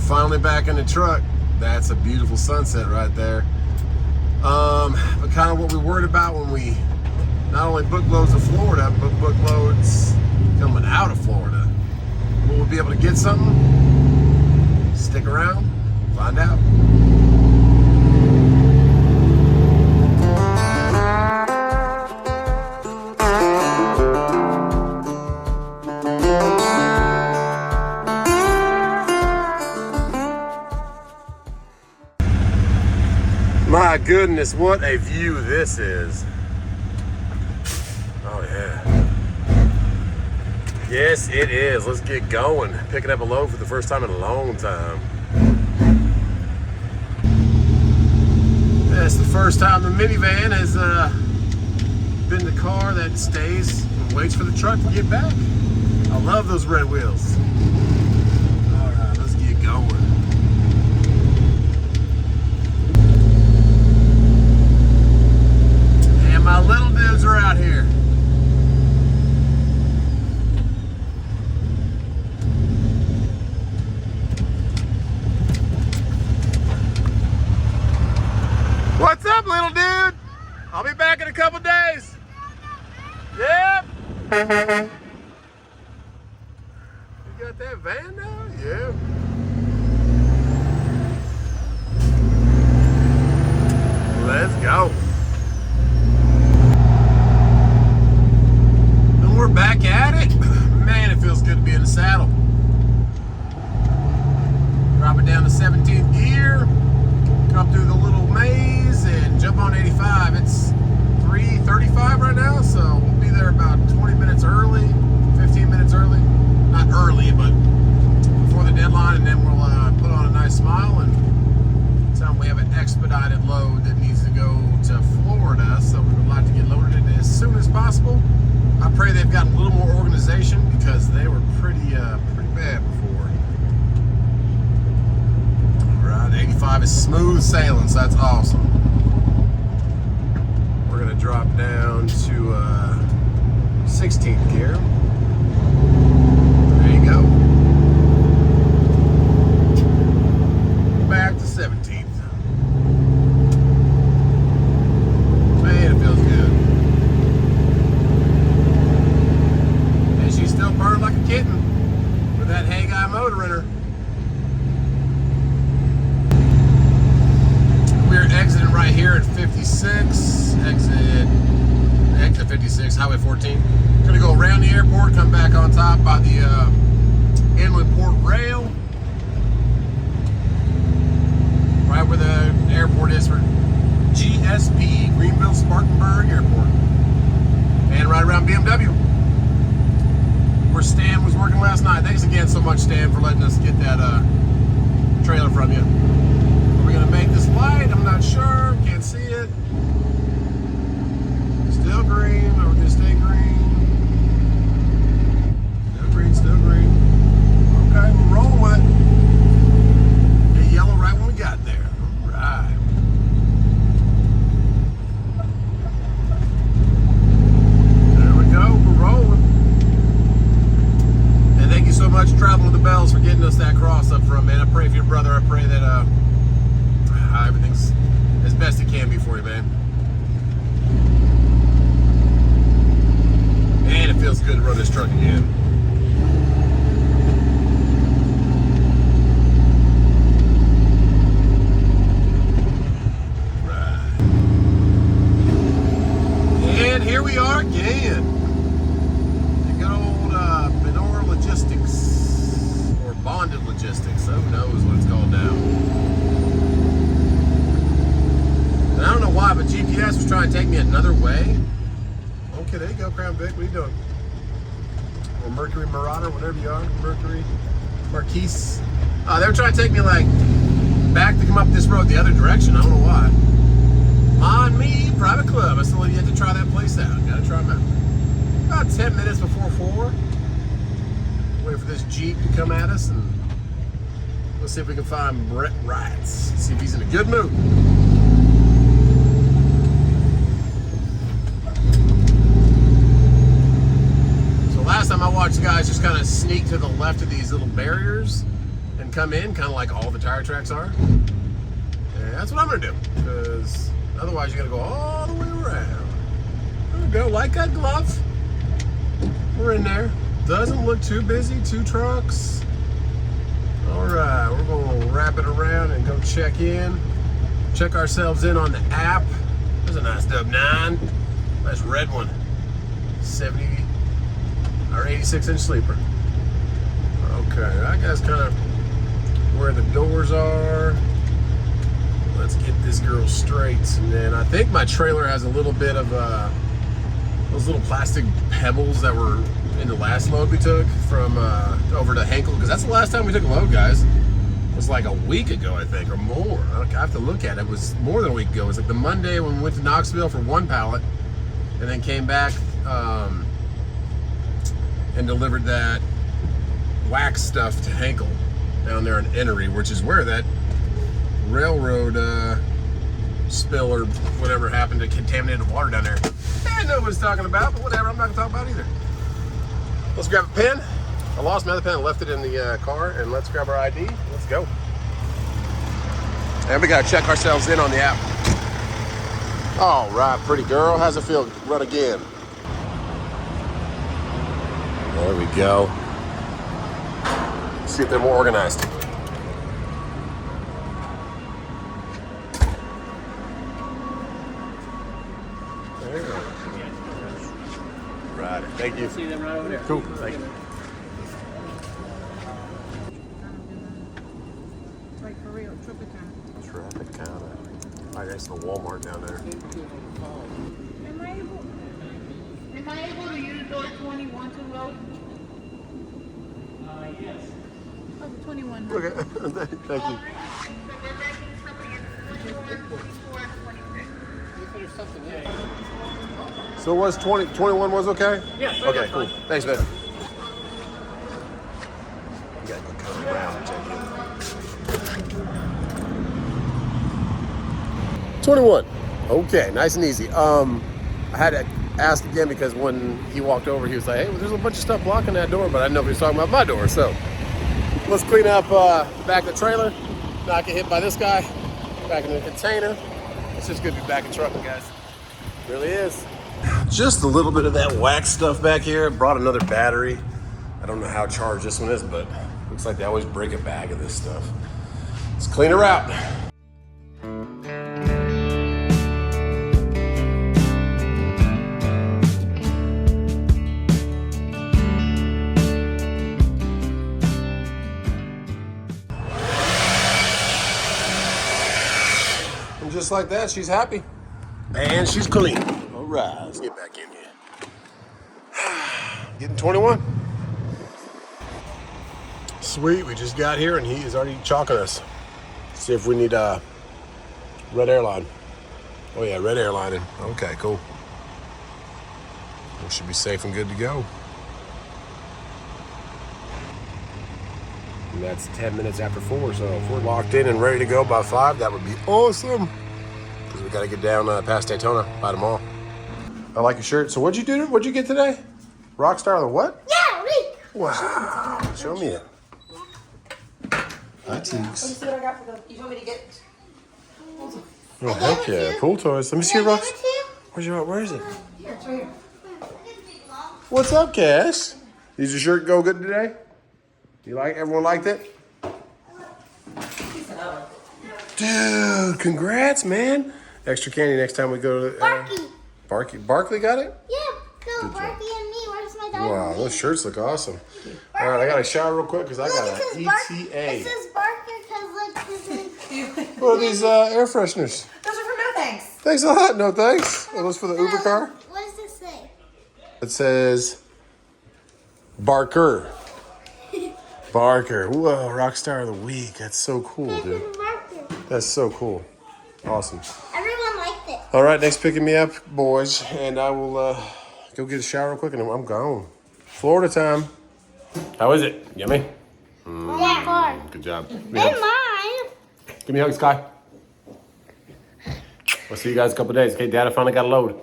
we're finally back in the truck. That's a beautiful sunset right there. But kind of what we worried about when we not only book loads of Florida, but book loads coming out of Florida. Will we be able to get something? Stick around, find out. My goodness, what a view this is. Oh yeah. Yes, it is. Let's get going. Picking up a load for the first time in a long time. That's the first time the minivan has been the car that stays and waits for the truck to get back. I love those red wheels. All right, let's get going. And my little dudes are out here. What's up, little dude? I'll be back in a couple days. Yep. You got that van now? Yeah. Let's go. And we're back at it. Man, it feels good to be in the saddle. Drop it down to 17th gear. Come through the little maze and jump on 85. It's 3:35 right now, so we'll be there about 20 minutes early, 15 minutes early. Not early, but before the deadline, and then we'll put on a nice smile and tell them we have an expedited load that needs to go to Florida, so we would like to get loaded as soon as possible. I pray they've got a little more organization because they were pretty bad before. 85 is smooth sailing, so that's awesome. We're gonna drop down to 16th gear. There you go. Back to 17th. Man, it feels good. And she still burned like a kitten with that HAGGAI motor in her. We're exiting right here at 56, exit 56, Highway 14. Gonna go around the airport, come back on top by the inland port rail. Right where the airport is for GSP, Greenville Spartanburg Airport. And right around BMW. Where Stan was working last night. Thanks again so much, Stan, for letting us get that trailer from you. We're gonna make this light, I'm not sure, can't see it. Still green, or we're gonna stay green. Still green. Okay, we're rolling with it. Hit yellow right when we got there. All right. There we go, we're rolling. And thank you so much, Traveling with the Bells, for getting us that cross up front, man. I pray for your brother, I pray that everything's as best it can be for you, man. And it feels good to run this truck again. Right. And here we are again. The good old Benor Logistics, or Bonded Logistics, who knows what it's called now. And I don't know why, but GPS was trying to take me another way. Okay, there you go, Crown Vic. What are you doing? Or Mercury Marauder, whatever you are. Mercury Marquise. They were trying to take me like back to come up this road the other direction. I don't know why. Mon Me Private Club. I still have yet to try that place out. Gotta try them out. About 10 minutes before 4. Wait for this Jeep to come at us, and let's see if we can find Brett Wrights. See if he's in a good mood. So last time I watched guys just kind of sneak to the left of these little barriers and come in, kind of like all the tire tracks are. And that's what I'm gonna do, because otherwise you gotta go all the way around. There we go, like that glove. We're in there. Doesn't look too busy, 2 trucks. All right, we're gonna wrap it around and go check in. Check ourselves in on the app. There's a nice W9. Nice red one. 70 or 86-inch sleeper. Okay, that guy's kind of where the doors are. Let's get this girl straight. And then I think my trailer has a little bit of those little plastic pebbles that were in the last load we took from over to Henkel, because that's the last time we took a load, guys. It was like a week ago, I think, or more. I have to look at it. It was more than a week ago. It was like the Monday when we went to Knoxville for 1 pallet, and then came back and delivered that wax stuff to Henkel down there in Ennery, which is where that railroad spill or whatever happened to contaminated water down there. And nobody's talking about, but whatever, I'm not gonna talk about it either. Let's grab a pen. I lost my other pen, I left it in the car, and let's grab our ID. Let's go. And we gotta check ourselves in on the app. All right, pretty girl, how's it feel? Run again. There we go. Let's see if they're more organized. Right, thank you. See them right over there. Cool, thank you. Like for real, Tropicana. Tropicana. I guess the Walmart down there. Am I able to use door 21 to load? Yes. Oh, 21. Okay, thank you. So was 21 was okay? Yeah. Okay, cool. Thanks, man. You gotta go come around and check in. 21. Okay, nice and easy. I had to ask again because when he walked over, he was like, hey, well, there's a bunch of stuff blocking that door, but I didn't know if he was talking about my door. So let's clean up the back of the trailer, not get hit by this guy, back in the container. It's just good to be back in trucking, guys. It really is. Just a little bit of that wax stuff back here. Brought another battery. I don't know how charged this one is, but looks like they always break a bag of this stuff. Let's clean her out. And just like that, she's happy. And she's clean. All right, let's get back in here. Getting 21. Sweet, we just got here and he is already chalking us. See if we need a red airline. Oh yeah, red airlining. Okay, cool. We should be safe and good to go. And that's 10 minutes after 4, so if we're locked in and ready to go by 5, that would be awesome. Because we got to get down past Daytona by tomorrow. I like your shirt. So what'd you do? What'd you get today? Rockstar the what? Yeah, Rick. Wow. Show me it. Hi, Let me Teeks. see what I got for them. You want me to get? Oh, heck yeah. Pool toys. Let me see your rocks. Where is it? Here, it's right here. What's up, Cass? Did your shirt go good today? Everyone liked it? Dude, congrats, man. Extra candy next time we go to... Barkley got it? Yeah, no, Barky and me. Where's my dog? Wow, those shirts look awesome. All right, I got to shower real quick because I got an It ETA. says Barker because look, this is... What are these air fresheners? Those are for no thanks. Thanks a lot. No thanks. Are those for the Uber car? What does this say? It says Barker. Barker. Whoa, Rockstar of the Week. That's so cool, dude. Barker. That's so cool. Awesome. Everyone liked it. All right, next picking me up, boys, and I will go get a shower real quick, and I'm gone. Florida time. How is it? Yummy? Yeah. Car. Good job. And mine. Give me a hug, Sky. I'll see you guys in a couple of days. Okay, Dad, I finally got a load.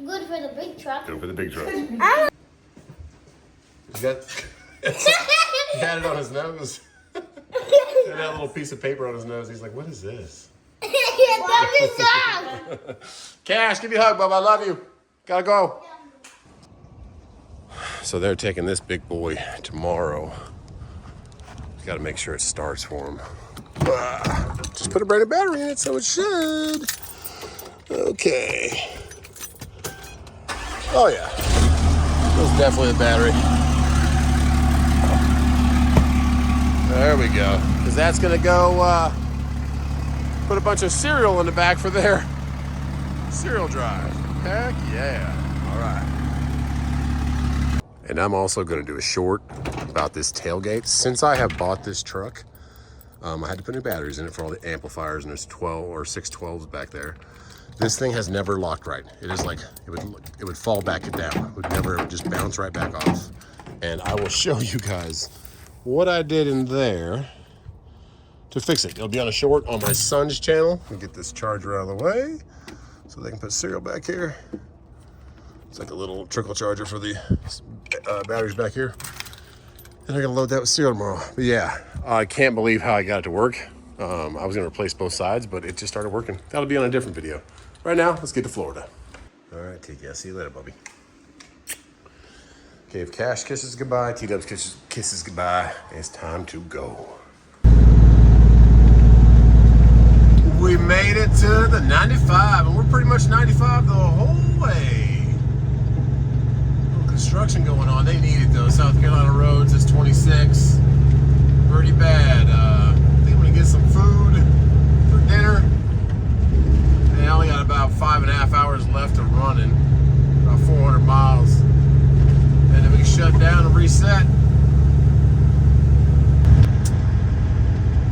Good for the big truck. Go for the big truck. I'm- He's got... He had it on his nose. And that little piece of paper on his nose. He's like, what is this? Cash, give me a hug, Bubba. I love you. Gotta go. So they're taking this big boy tomorrow. Got to make sure it starts for him. Just put a brand new battery in it, so it should. Okay. Oh yeah, that's definitely the battery. There we go. Because that's gonna go put a bunch of cereal in the back for their cereal drive. Heck yeah. All right. And I'm also gonna do a short about this tailgate. Since I have bought this truck, I had to put new batteries in it for all the amplifiers, and there's 12 or 612s back there. This thing has never locked right. It is like, it would fall back and down. It would just bounce right back off. And I will show you guys what I did in there to fix it. It'll be on a short on my son's channel. Let me get this charger out of the way so they can put cereal back here. It's like a little trickle charger for the batteries back here. And I'm gonna load that with cereal tomorrow. But yeah, I can't believe how I got it to work. I was gonna replace both sides, but it just started working. That'll be on a different video. Right now, let's get to Florida. All right, Tiki, I'll see you later, Bubby. Okay, if Cash kisses goodbye, T-Dubs kisses goodbye, it's time to go. We made it to the 95, and we're pretty much 95 the whole way. Little construction going on. They need it though. South Carolina roads, it's 26. Pretty bad. I think I'm gonna get some food for dinner. And I only got about 5.5 hours left of running, about 400 miles. And then we can shut down and reset.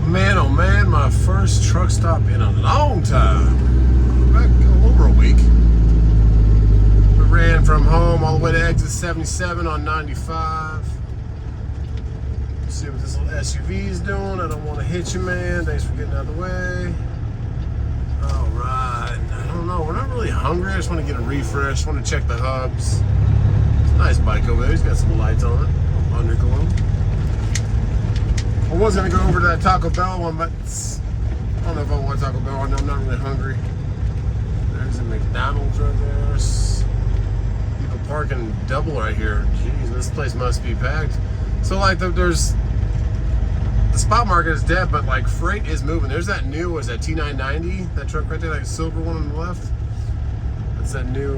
Man, oh man, my first truck stop in a long time. Back over a week. We ran from home all the way to exit 77 on 95. Let's see what this little SUV is doing. I don't want to hit you, man. Thanks for getting out of the way. All right. I don't know. We're not really hungry. I just want to get a refresh. Just want to check the hubs. It's a nice bike over there. He's got some lights on it. Underglow. I was going to go over to that Taco Bell one, but I don't know if I want Taco Bell. I know I'm not really hungry. There's a McDonald's right there. People parking double right here. Jeez, this place must be packed. So like there's the spot market is dead, but like freight is moving. There's that new, was that T990? That truck right there, like silver one on the left. That's that new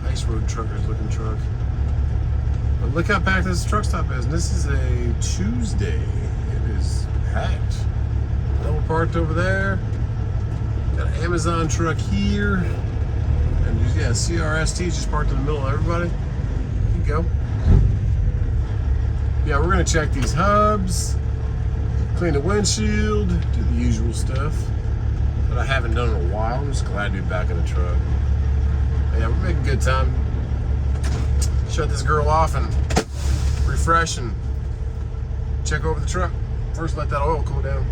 ice road truckers looking truck. But look how packed this truck stop is. And this is a Tuesday. It is packed. Double parked over there. Got an Amazon truck here. And yeah, CRST just parked in the middle of everybody. There you go. Yeah, we're gonna check these hubs, clean the windshield, do the usual stuff that I haven't done in a while. I'm just glad to be back in the truck. But yeah, we're making good time. Shut this girl off and refresh and check over the truck. First, let that oil cool down.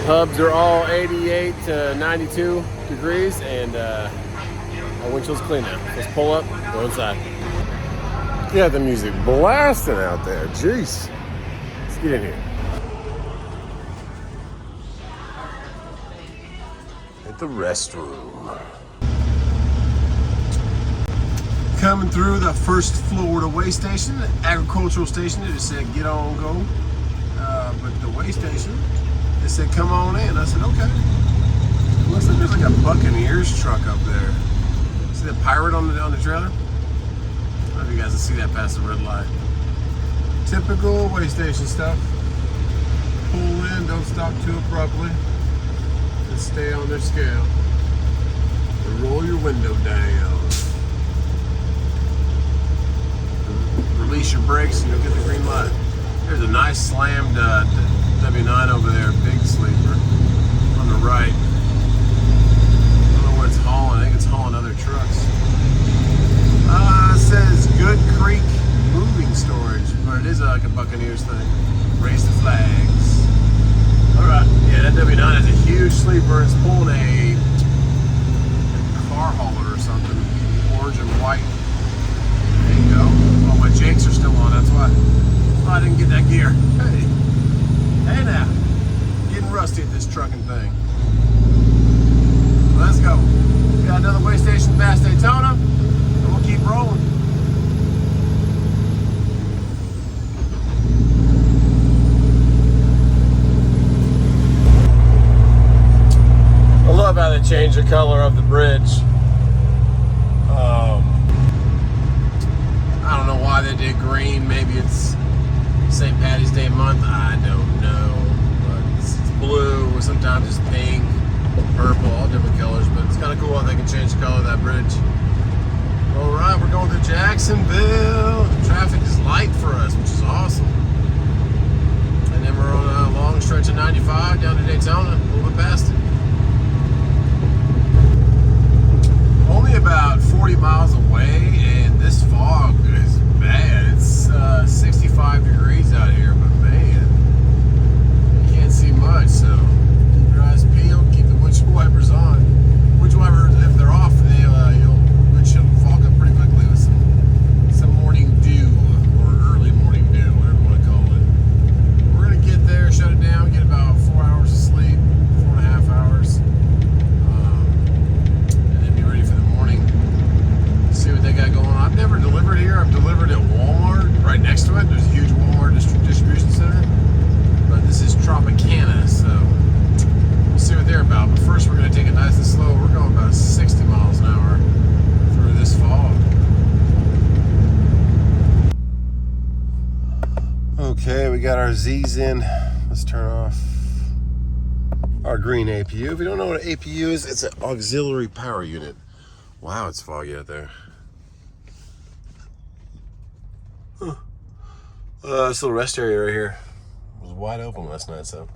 Hubs are all 88 to 92 degrees, and our windshield's clean now. Let's pull up, go inside. Yeah, the music blasting out there. Jeez. Let's get in here. At the restroom. Coming through the first Florida way station, the agricultural station. It just said get on, go. But the way station, they said come on in. I said okay. It looks like there's like a Buccaneers truck up there. See the pirate on the trailer? I don't know if you guys can see that past the red light. Typical way station stuff. Pull in, don't stop too abruptly. Just stay on their scale. And roll your window down. Release your brakes and you'll get the green light. There's a nice slammed W9 over there, big sleeper on the right. I don't know what it's hauling. I think it's hauling other trucks. It says Good Creek Moving Storage, but it is like a Buccaneers thing. Raise the flags. Alright, yeah, that W9 has a huge sleeper. It's pulling a car hauler or something. Orange and white. There you go. Oh, my Jakes are still on, that's why. Oh, I didn't get that gear. trucking thing. Let's go. We got another way station past Daytona, and we'll keep rolling. I love how they changed the color of the bridge. I don't know why they did green. Maybe it's St. Patty's Day month. I don't know. But it's blue. Sometimes it's pink, purple, all different colors. But it's kind of cool how they can change the color of that bridge. All right, we're going through Jacksonville. Traffic is light for us, which is awesome. And then we're on a long stretch of 95 down to Daytona, a little bit past it. Only about 40 miles away, and this fog is bad. It's 65 degrees out here, but man, you can't see much, so keep your eyes peeled, keep the windshield wipers on. Windshield wipers, if they're off, your windshield will fog up pretty quickly with some morning dew, or early morning dew, whatever you want to call it. We're going to get there, shut it down, get about 4 hours of sleep, 4.5 hours. See what they got going on. I've never delivered here. I've delivered at Walmart right next to it. There's a huge Walmart distribution center. But this is Tropicana, so we'll see what they're about. But first we're going to take it nice and slow. We're going about 60 miles an hour through this fog. Okay, we got our Z's in. Let's turn off our green APU. If you don't know what an APU is, it's an auxiliary power unit. Wow, it's foggy out there. Huh. This little rest area right here was wide open last night, so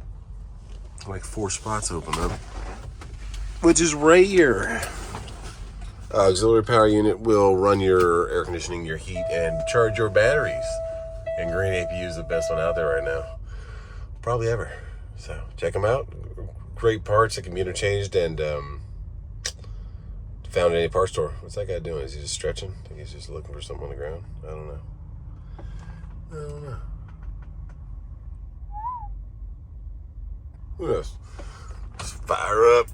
like 4 spots open up, which is rare. Auxiliary power unit will run your air conditioning, your heat, and charge your batteries. And green APU is the best one out there right now, probably ever. So check them out. Great parts that can be interchanged and found at any parts store. What's that guy doing? Is he just stretching? I think he's just looking for something on the ground. I don't know. Who knows? Just fire up.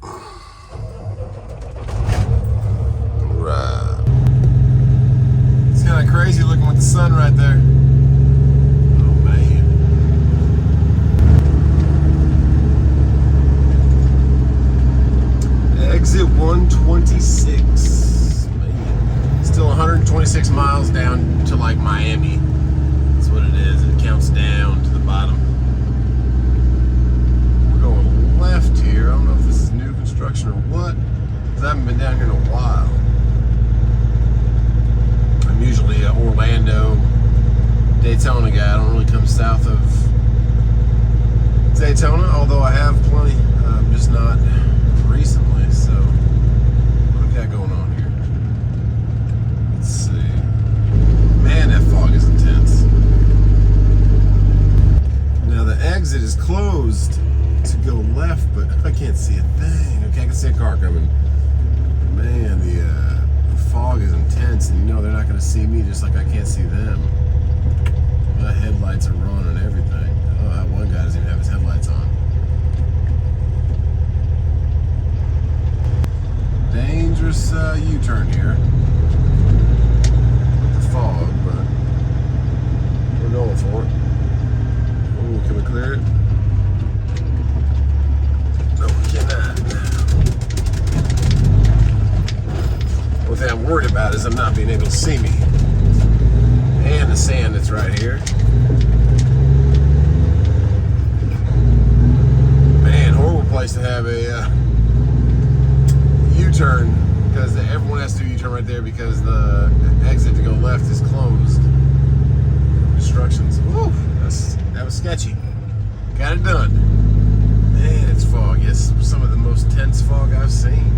Right. It's kind of crazy looking with the sun right there. Oh man. Exit 126. Man. Still 126 miles down to like Miami. That's what it is. It counts down to the bottom. We're going left here. I don't know if this is new construction or what, because I haven't been down here in a while. I'm usually an Orlando, Daytona guy. I don't really come south of Daytona, although I have plenty. Just not recently. So, what we got going on here? Let's see. Man, that fog is intense. Now the exit is closed to go left, but I can't see a thing. Okay, I can see a car coming. Man, the fog is intense, and you know they're not going to see me just like I can't see them. My headlights are on and everything. Oh, that one guy doesn't even have his headlights on. Dangerous U-turn here. The fog, but we're going for it. Oh, can we clear it? No, we cannot. One thing I'm worried about is I'm not being able to see me. And the sand that's right here. Man, horrible place to have a U-turn, because everyone has to do U-turn right there because the exit to go left is closed. Instructions. Woo, that was sketchy. Got it done. Man, it's foggy. It's some of the most tense fog I've seen.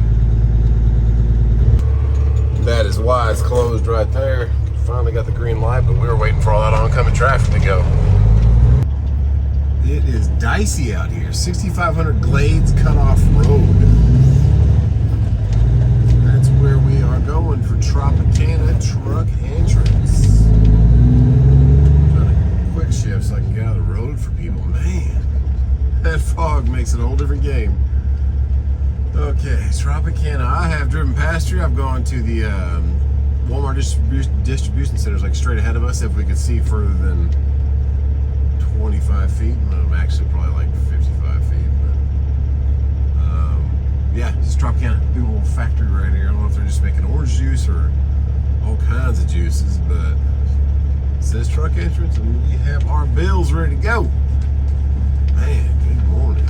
That is why it's closed right there. Finally got the green light, but we were waiting for all that oncoming traffic to go. It is dicey out here. 6,500 Glades Cutoff Road. That's where we are going for Tropicana truck entrance. Trying to quick shift so I can get out of the road for people. Man, that fog makes makes it a whole different game. Okay, Tropicana. I have driven past here. I've gone to the Walmart distribution centers like straight ahead of us if we could see further than 25 feet. Well, actually, probably like 55 feet. But, yeah, this is Tropicana. Big old factory right here. I don't know if they're just making orange juice or all kinds of juices, but it says truck entrance and we have our bills ready to go. Man, good morning.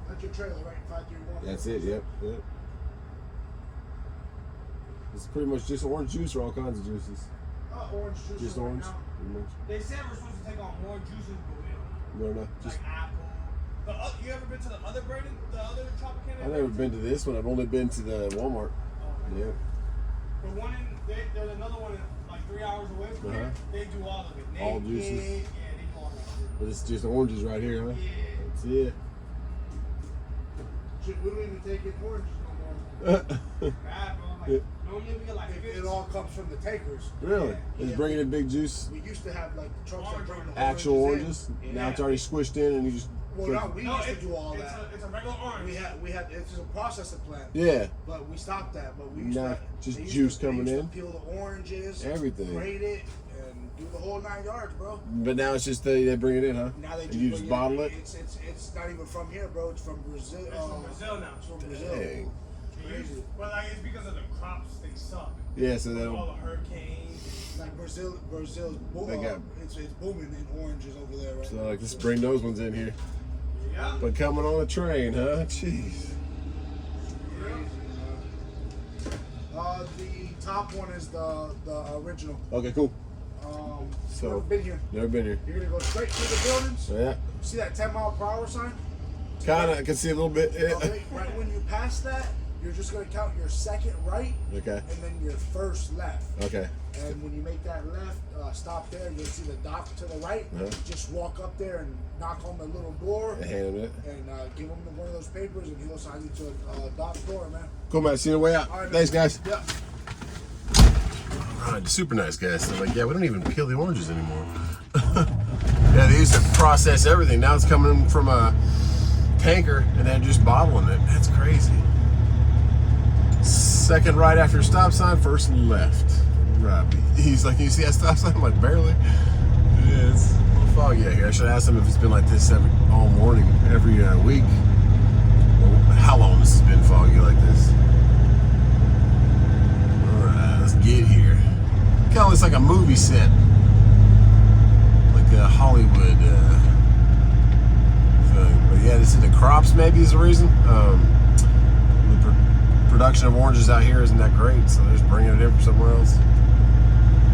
That's your trailer, right? 531. That's it, yep. It's pretty much just orange juice or all kinds of juices. Orange juice. Just right orange. now. Pretty much. They said we're supposed to take on more juices, but we don't. No, just Like apple. You ever been to the other Braden, the other Tropicana? I've never been to this one. I've only been to the Walmart. Oh, Yeah. The one there's another one like 3 hours away from here. They do all of it. All Naked, juices. Yeah, they do all that shit. But it's just oranges right here, huh? Yeah. That's it. Shit, we don't even take in oranges no more. Bad, bro. Like, normally we get like It all comes from the takers. Really? It's Yeah. bringing in big juice, We used to have like the trucks that bring the actual oranges oranges. in. Now it's already squished in and you just. Well, no, we used to do all it's that. It's a regular orange. We had it's just a processing plant. Yeah. But we stopped that. But we used Now, to just they used juice to, they coming used in. to peel the oranges, Everything. grate it, and do the whole 9 yards, bro. But now it's just they bring it in, huh? Now they and you just bring bottle it. It's not even from here, bro. It's from Brazil. It's from Brazil now. It's from Brazil. Dang. Crazy. But like it's because of the crops, they suck. Yeah, so All that. the hurricanes. Like Brazil's They got- it's booming in oranges over there right So now. like, let's bring those ones in here. Yeah. But coming on a train, huh? Jeez. The top one is the original. Okay, cool. So never been here. Never been here. You're gonna go straight through the buildings. So yeah. See that 10-mile-per-hour sign? Kinda, I can see a little bit. Yeah. Okay, right when you pass that, you're just gonna count your second right Okay. and then your first left. Okay. And when you make that left, stop there. You'll see the dock to the right. Uh-huh. Just walk up there and knock on the little door I hand him it. and give him one of those papers, and he'll sign you to a dock door, man. Cool, man. See you on the way out. All right, Thanks, man. guys. Yeah. All right, super nice guys. They're like, yeah, we don't even peel the oranges anymore. Yeah, they used to process everything. Now it's coming from a tanker and they're just bottling it. That's crazy. Second right after stop sign, first left. Right. He's like, you see that stop sign? I'm like, barely. Yeah, it's a little foggy out here. I should ask him if it's been like this all morning, every week. Or how long this has been foggy like this. All right, let's get here. Kind of looks like a movie set. Like a Hollywood thing. But yeah, this is the crops maybe is the reason. The production of oranges out here isn't that great, so they're just bringing it in from somewhere else.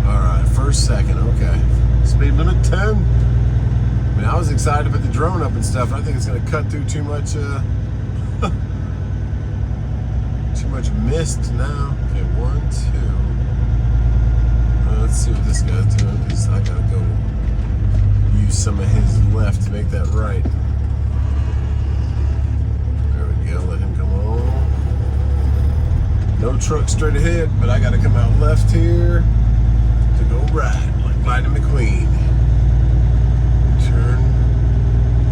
All right, first, second, okay. Speed limit 10. I mean, I was excited to put the drone up and stuff. I think it's going to cut through too much, too much mist now. Okay, 1, 2. Let's see what this guy's doing, because I got to go use some of his left to make that right. There we go, let him come on. No truck straight ahead, but I got to come out left here to go right, like Lightning McQueen. Turn,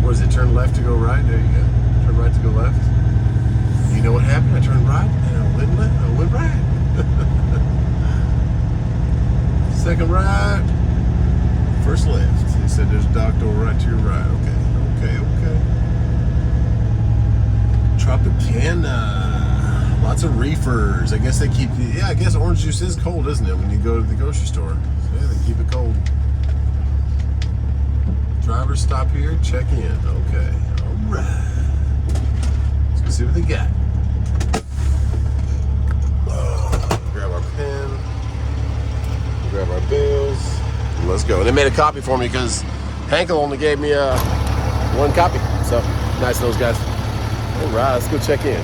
what is it, turn left to go right? There you go. Turn right to go left. You know what happened? I turned right and I went right. Second right, first left. He said there's a dock door right to your right. Okay. Tropicana. Lots of reefers. I guess they keep, yeah, I guess orange juice is cold, isn't it, when you go to the grocery store? So yeah, they keep it cold. Driver stop here, check in. Okay, all right. Let's go see what they got. Grab our pen, grab our bills, and let's go. And they made a copy for me because Hankel only gave me one copy. So, nice those guys. All right, let's go check in.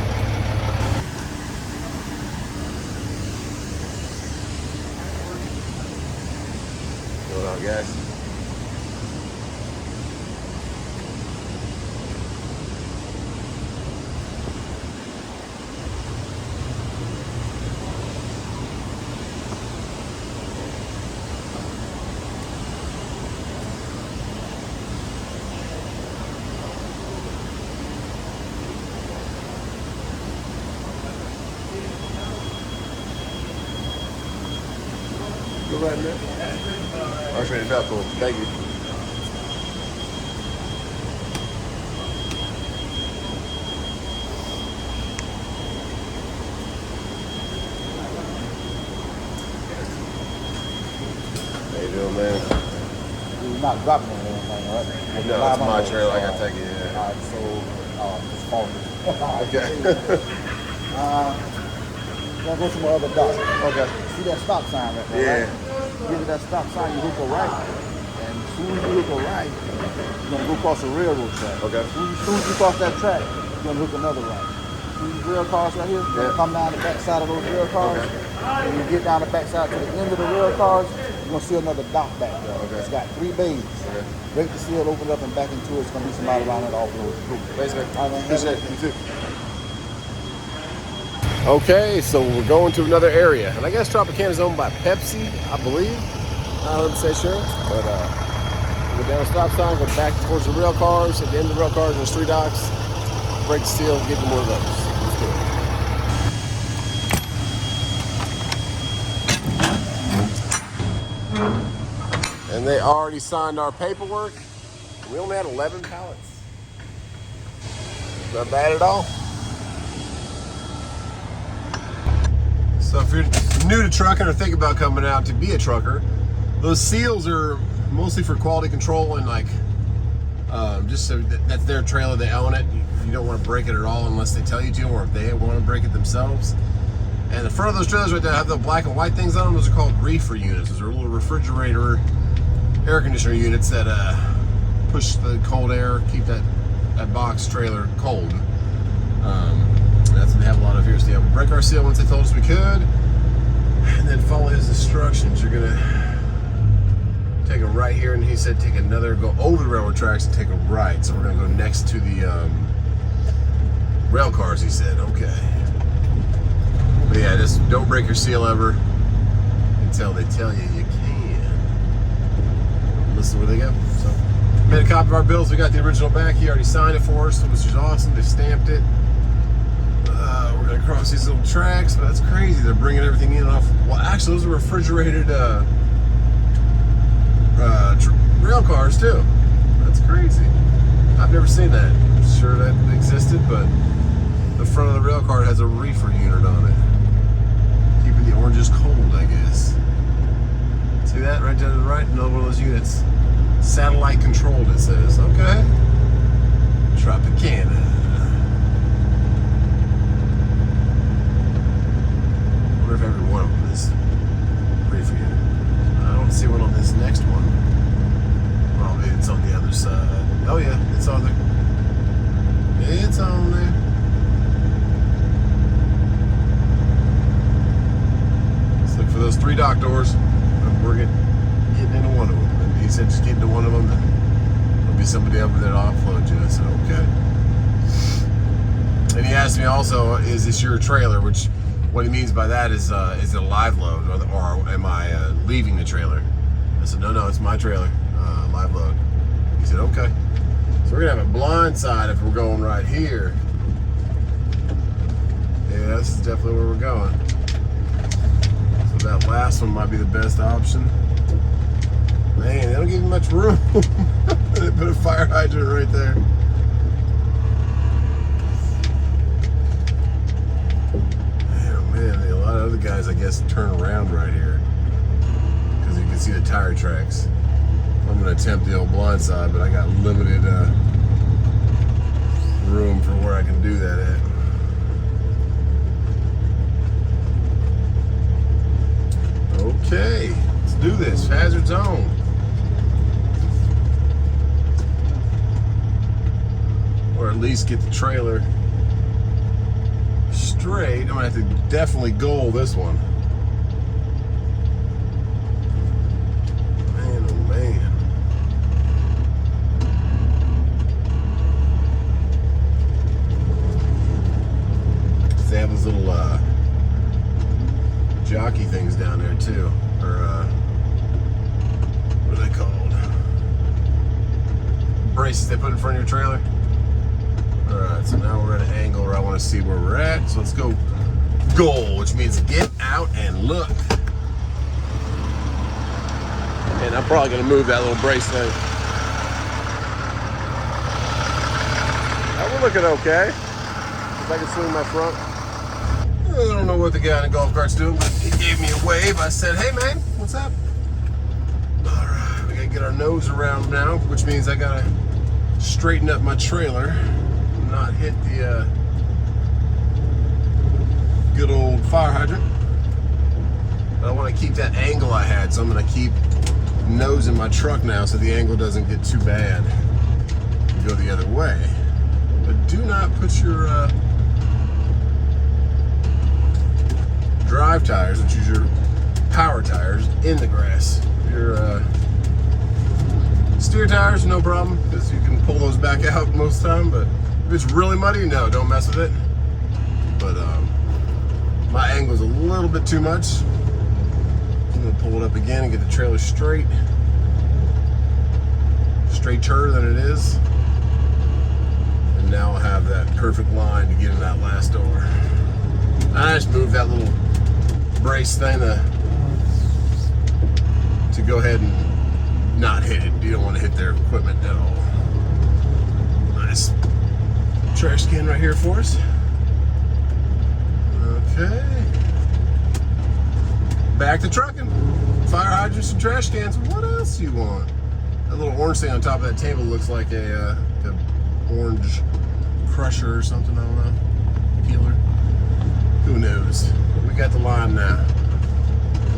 What's going on, guys? right in there. RXO Fuel, cool. Thank you. How you doing, man? You're not dropping anything, right? No, it's my trailer. I gotta take it. Yeah. All right, so it's faulty. Okay. Gonna go to my other dock. Okay. See that stop sign right there? Yeah. Right? Give it that stop sign, you hook a right. And as soon as you hook a right, you're gonna go across the railroad track. Okay. As soon as you cross that track, you're gonna hook another right. See these rail cars right here? You're gonna come down the back side of those rail cars. Okay. When you get down the back side to the end of the rail cars, you're gonna see another dock back there. Okay. It's got 3 bays. Okay. Break the seal, open it up, and back into it. It's gonna be somebody around it offload. Thanks, man. All right, man. Appreciate it. You too. Okay, so we're going to another area. And I guess Tropicana is owned by Pepsi, I believe. I don't say sure. But go down the stop sign, go back towards the rail cars. At the end of the rail cars, there's 3 docks. Break the seal, get to more of those. Let's do it. And they already signed our paperwork. We only had 11 pallets. Not bad at all. So if you're new to trucking or think about coming out to be a trucker, those seals are mostly for quality control and like, just so that's their trailer, they own it. You don't want to break it at all unless they tell you to, or if they want to break it themselves. And the front of those trailers right there have the black and white things on them. Those are called reefer units. Those are little refrigerator air conditioner units that push the cold air, keep that box trailer cold. That's what they have a lot of here. So yeah, we'll break our seal once they told us we could, and then follow his instructions. You're gonna take a right here, and he said take another, go over the railroad tracks and take a right. So we're gonna go next to the rail cars, he said. Okay. But yeah, just don't break your seal ever until they tell you you can. Listen where they go. So made a copy of our bills. We got the original back. He already signed it for us, which is awesome. They stamped it. We're gonna cross these little tracks, but that's crazy. They're bringing everything in off. Well, actually, those are refrigerated rail cars too. That's crazy. I've never seen that. I'm sure that existed, but the front of the rail car has a reefer unit on it, keeping the oranges cold, I guess. See that right down to the right? Another one of those units, satellite controlled. It says. Okay. Tropicana. I wonder if every one of them is reefer unit. I don't see one on this next one. Well, maybe it's on the other side. Oh yeah, it's on there. It's on there. Let's look for those 3 dock doors. We're getting into one of them. And he said just get into one of them, then there'll be somebody over there to offload you. I said, okay. And he asked me also, is this your trailer? Which, what he means by that is it a live load, or am I leaving the trailer? I said, no, it's my trailer, live load. He said, okay. So we're gonna have a blind side if we're going right here. Yeah, this is definitely where we're going. So that last one might be the best option. Man, they don't give you much room. They put a fire hydrant right there. Man, a lot of other guys, I guess, turn around right here because you can see the tire tracks. I'm gonna attempt the old blind side, but I got limited room for where I can do that at. Okay, let's do this. Hazard zone. Or at least get the trailer straight. I'm gonna have to definitely goal this one. Man, oh man. They have those little jockey things down there too, or what are they called? Braces they put in front of your trailer. Alright, so now we're at an angle where I want to see where we're at. So let's go goal, which means get out and look. And I'm probably gonna move that little brace thing. That would look okay. If I can swing my front. I don't know what the guy in the golf cart's doing, but he gave me a wave. I said, hey man, what's up? All right, we gotta get our nose around now, which means I gotta straighten up my trailer, not hit the good old fire hydrant. But I want to keep that angle I had, so I'm gonna keep nosing my truck now so the angle doesn't get too bad. Go the other way. But do not put your drive tires, which is your power tires, in the grass. Your steer tires, no problem, because you can pull those back out most of the time, but if it's really muddy, no, don't mess with it. But my angle's a little bit too much. I'm gonna pull it up again and get the trailer straighter than it is. And now I'll have that perfect line to get in that last door. I just moved that little brace thing to go ahead and not hit it. You don't want to hit their equipment at all. Nice trash can right here for us. Okay. Back to trucking. Fire hydrants and trash cans. What else do you want? That little orange thing on top of that table looks like a orange crusher or something. I don't know. Peeler. Who knows? We got the line now.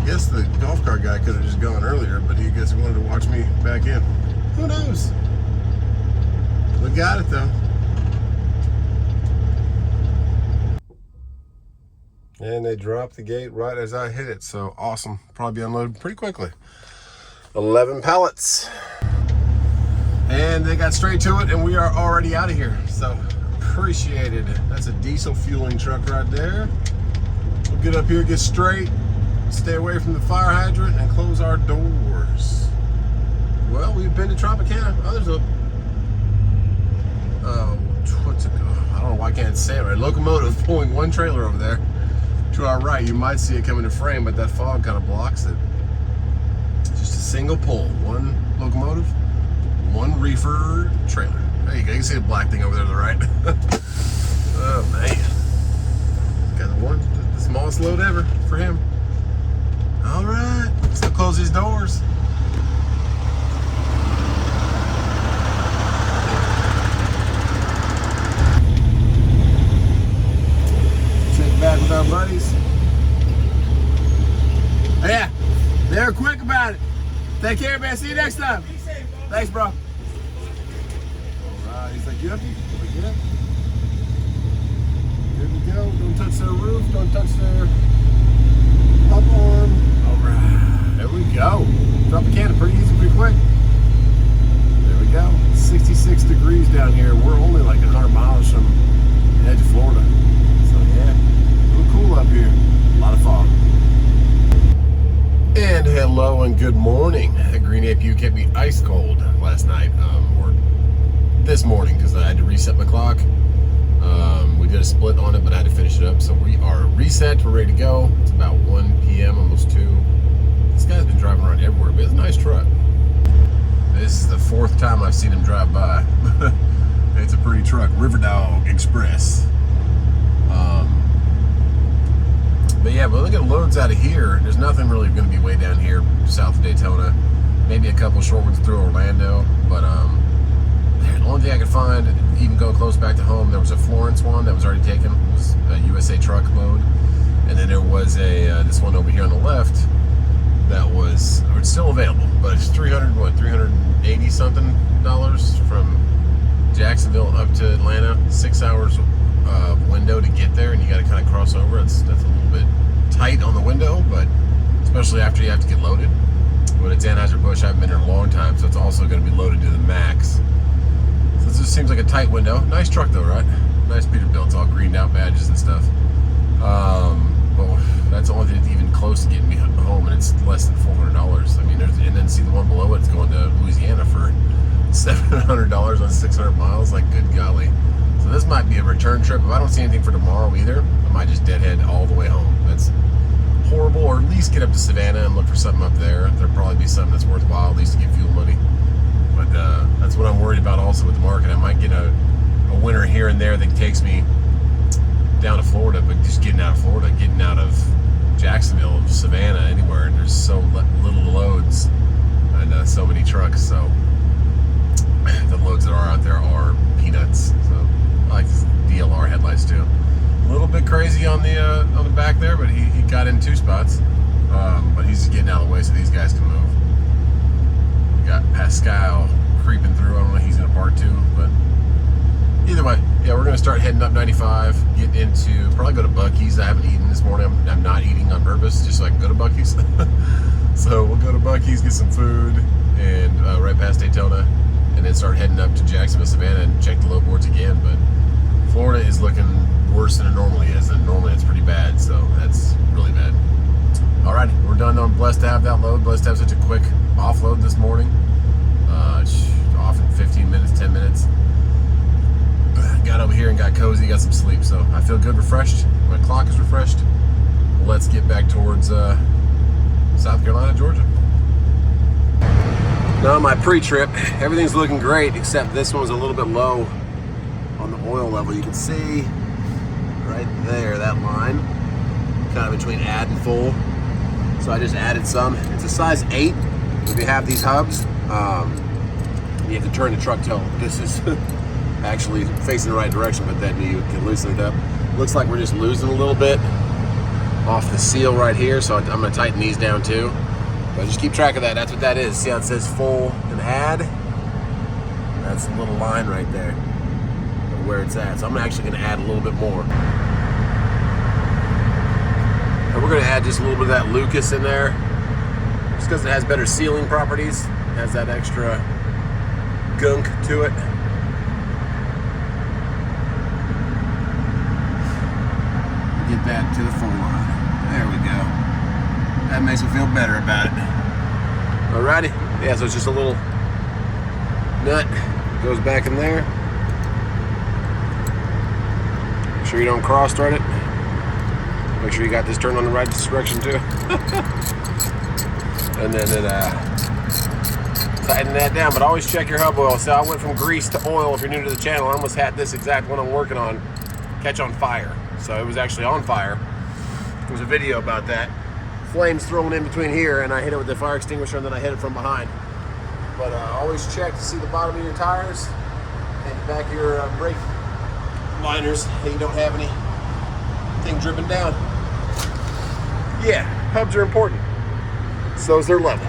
I guess the golf cart guy could have just gone earlier, but he guess he wanted to watch me back in. Who knows? We got it though. And they dropped the gate right as I hit it, so awesome. Probably be unloaded pretty quickly. 11 pallets. And they got straight to it, and we are already out of here, so appreciated. That's a diesel fueling truck right there. We'll get up here, get straight, stay away from the fire hydrant, and close our doors. Well, we've been to Tropicana. Oh, there's a, what's it called? I don't know why I can't say it right. Locomotive pulling one trailer over there. To our right, you might see it coming to frame, but that fog kind of blocks it. Just a single pull, one locomotive, one reefer trailer. There you go, you can see the black thing over there to the right. Oh man. Got the smallest load ever for him. All right, let's go close these doors. Check back with our buddies. Oh, yeah, they're quick about it. Take care, man. See you next time. Be safe, bro. Thanks, bro. All right, he's like, get up. Get up. There we go. Don't touch their roof. Don't touch their up arm. All right, there we go. Tropicana, pretty easy, pretty quick. There we go. 66 degrees down here. We're only like 100 miles from the edge of Florida. So yeah, a little cool up here. A lot of fog. And hello and good morning. That green APU kept me ice cold last night, or this morning, because I had to reset my clock. We did a split on it, but I had to finish it up. So we are reset, we're ready to go. It's about 1 p.m., almost 2. This guy's been driving around everywhere, but it's a nice truck. This is the 4th time I've seen him drive by. It's a pretty truck, River Dog Express. But yeah, but look at the loads out of here. There's nothing really going to be way down here south of Daytona. Maybe a couple short ones through Orlando. But the only thing I could find, even going close back to home, there was a Florence one that was already taken. It was a USA truck load. And then there was a this one over here on the left that was, or it's still available, but it's $380 something from Jacksonville up to Atlanta. 6 hours window to get there, and you got to kind of cross over. That's a little bit tight on the window, but especially after you have to get loaded. But it's Anheuser-Busch. I haven't been there in a long time, so it's also going to be loaded to the max. So this just seems like a tight window. Nice truck though, right? Nice Peterbilt. It's all greened out badges and stuff. But that's the only thing that's even close to getting me home, and it's less than $400. I mean, and then see the one below it, it's going to Louisiana for $700 on 600 miles. Like, good golly. So this might be a return trip. If I don't see anything for tomorrow either, I might just deadhead all the way home. That's horrible, or at least get up to Savannah and look for something up there. There'll probably be something that's worthwhile, at least to get fuel money. But that's what I'm worried about also with the market. I might get a winter here and there that takes me down to Florida, but just getting out of Florida, getting out of Jacksonville, Savannah, anywhere, and there's so little loads and so many trucks, so the loads that are out there are peanuts. So I like this DLR headlights too. A little bit crazy on the back there, but he got in 2 spots, but he's just getting out of the way so these guys can move. We got Pascal creeping through. I don't know if he's gonna park too, but either way, yeah, we're gonna start heading up 95, get into, probably go to Buc-ee's. I haven't eaten this morning. I'm not eating on purpose, just so I can go to Buc-ee's. So we'll go to Buc-ee's, get some food, and right past Daytona, and then start heading up to Jacksonville, Savannah, and check the load boards again. But Florida is looking worse than it normally is, and normally it's pretty bad, so that's really bad. Alrighty, we're done though. I'm blessed to have that load, blessed to have such a quick offload this morning. Off in 15 minutes, 10 minutes. Got over here and got cozy, got some sleep, so I feel good, refreshed. My clock is refreshed. Let's get back towards South Carolina, Georgia. Now my pre-trip, everything's looking great, except this one was a little bit low on the oil level. You can see right there, that line, kind of between add and full. So I just added some. It's a size 8. If you have these hubs, you have to turn the truck till this is actually facing the right direction, but then you can loosen it up. Looks like we're just losing a little bit off the seal right here, so I'm gonna tighten these down too. But just keep track of that. That's what that is. See how it says full and add? That's the little line right there, where it's at. So I'm actually gonna add a little bit more. And we're gonna add just a little bit of that Lucas in there, just because it has better sealing properties, it has that extra gunk to it. Get that to the full line. There we go. That makes me feel better about it. Alrighty. Yeah, so it's just a little nut. Goes back in there. Make sure you don't cross-thread it. Make sure you got this turned on the right direction too. And then it tighten that down, but always check your hub oil. So I went from grease to oil. If you're new to the channel, I almost had this exact one I'm working on catch on fire. So it was actually on fire. There was a video about that. Flames thrown in between here, and I hit it with the fire extinguisher, and then I hit it from behind. But always check to see the bottom of your tires and the back of your brake liners that you don't have anything dripping down. Yeah, hubs are important. So is their level.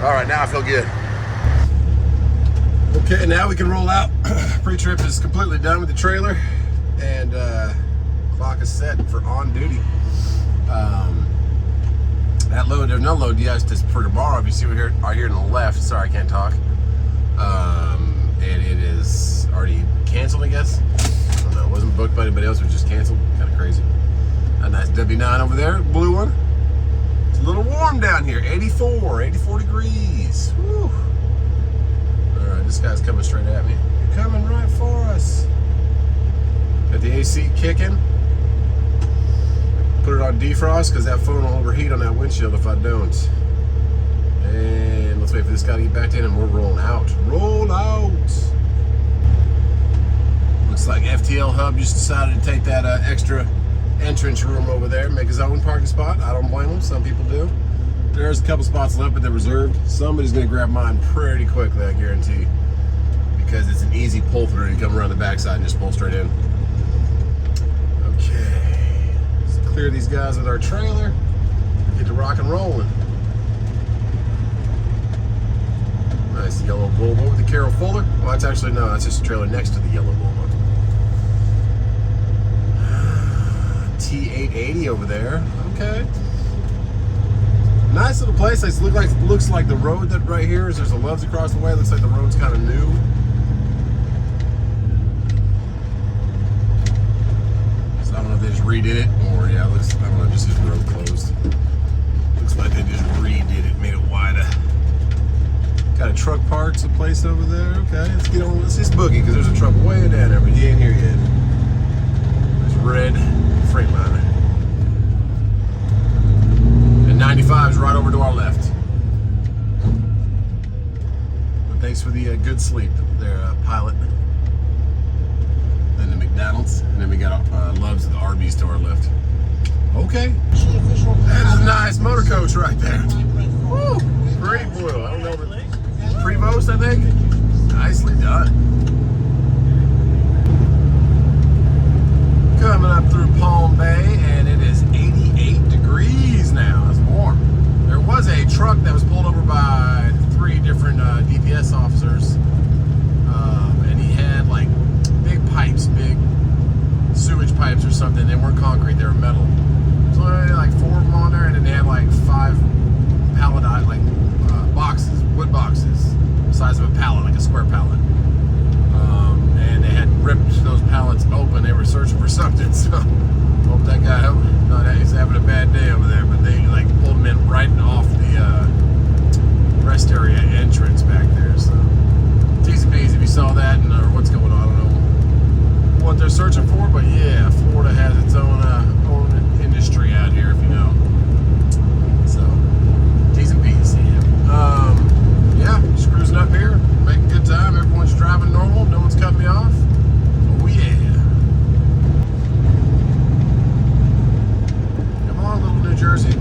All right, now I feel good. Okay, now we can roll out. Pre-trip is completely done with the trailer, and clock is set for on duty. That load, there's no load yet for tomorrow. If you see right here on the left, sorry I can't talk. And it is already canceled, I guess. I don't know, it wasn't booked by anybody else, it was just canceled. Kind of crazy. A nice W9 over there, blue one. It's a little warm down here, 84 degrees. Whew. All right, this guy's coming straight at me. You're coming right for us. Got the AC kicking. Put it on defrost because that phone will overheat on that windshield if I don't. And let's wait for this guy to get back in and we're rolling out. Roll out! Looks like FTL Hub just decided to take that extra entrance room over there, make his own parking spot. I don't blame him, some people do. There's a couple spots left, but they're reserved. Somebody's gonna grab mine pretty quickly, I guarantee. Because it's an easy pull through. You come around the backside and just pull straight in. Okay. Clear these guys with our trailer, get to rock and rolling. Nice yellow Volvo with the Carol Fuller. Well, that's actually, no, that's just a trailer next to the yellow Volvo. T880 over there. Okay. Nice little place. It looks like the road that right here is, there's a Love's across the way. It looks like the road's kind of new. I don't know if they just redid it or yeah, it looks, I don't know, just his road closed. Looks like they just redid it, made it wider. Got a truck parked someplace over there. Okay, let's get on, let's just boogie because there's a truck way down there, but he ain't here yet. There's red Freightliner. 95 is right over to our left. But thanks for the good sleep there, pilot. Then the McDonald's, and then we got Love's at the Arby's to our left. Okay. That is a nice motor coach right there. Woo! Great blue. I don't know. Prevost, I think. Nicely done. Coming up through Palm Bay, and it is 88 degrees now. It's warm. There was a truck that was pulled over by 3 different DPS officers, and he had like big pipes, big sewage pipes or something. They weren't concrete; they were metal. So they had like 4 of them on there, and then they had like 5 palletized, like boxes, wood boxes, the size of a pallet, like a square pallet. And they had ripped those pallets open. They were searching for something. So hope that guy, he's having a bad day over there. But they like pulled him in right off the rest area entrance back there. So it's easy peasy if you saw that and or what's going on. I don't know what they're searching for, but yeah, Florida has its own industry out here, if you know. So decent peasy. Yeah, just cruising up here, making good time. Everyone's driving normal. No one's cutting me off. Oh yeah. Come on, little New Jersey.